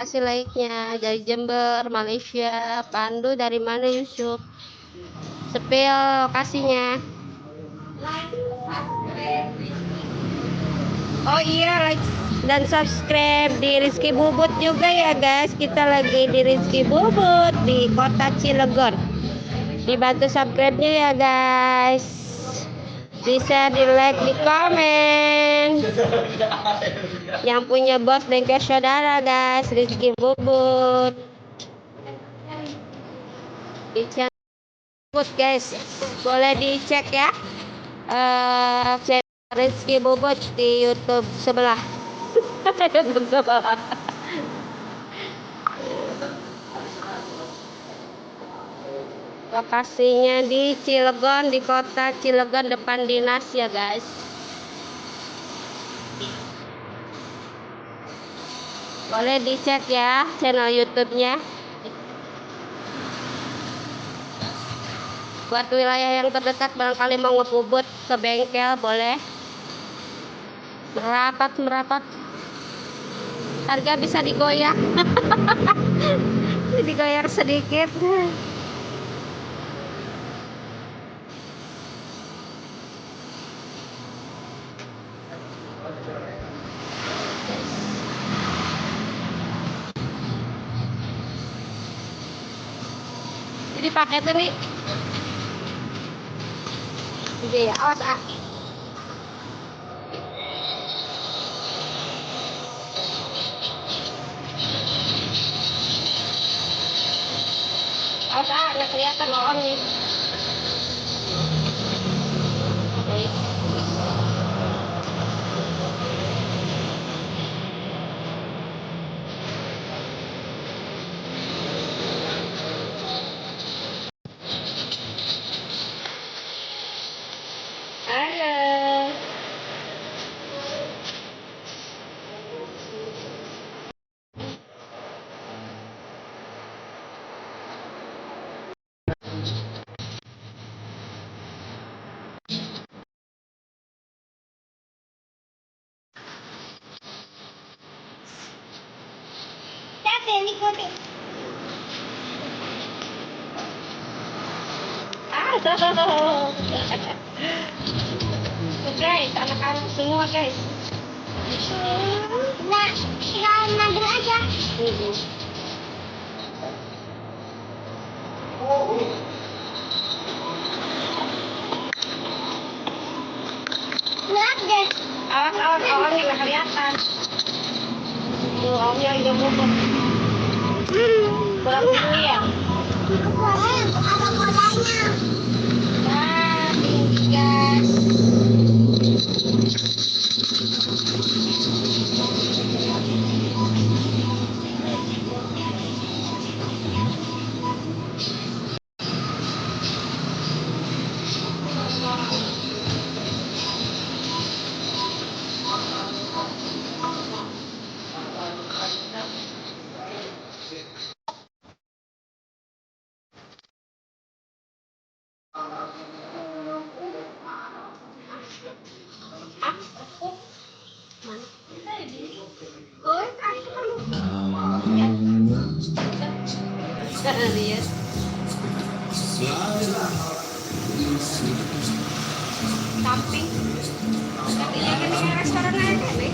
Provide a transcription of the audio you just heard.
Kasih like-nya dari Jember, Malaysia. Pandu dari mana Yusuf? Sepil lokasinya. Oh iya, like dan subscribe di Rizky Bubut juga ya guys. Kita lagi di Rizky Bubut di kota Cilegon. Dibantu subscribe-nya ya guys. Bisa di like, di komen. Yang punya bos dan ke saudara guys, Rizky Bubut. Di channel Bubut guys, boleh dicek ya. Channel Rizky Bubut di YouTube sebelah. YouTube sebelah. Lokasinya di Cilegon, di kota Cilegon depan dinas ya guys. Boleh dicek ya channel YouTube-nya. Buat wilayah yang terdekat barangkali mau ngebubut ke bengkel boleh. Merapat. Harga bisa digoyang. Digoyang sedikit. Jadi pakai tuh nih. Jadi ya, awas ah. Awas ah, nggak kelihatan orang nih. Halo. Guys, anak-anak semua guys. Nah, tinggal ngambil aja. Lihat guys. Awas awalnya nggak kelihatan. Tuh, awalnya udah bubuk. Kurang dulu ya. Ada bolanya. Nah, tinggi guys. Lihat. Samping. Katanya kan ini restoran aja nih.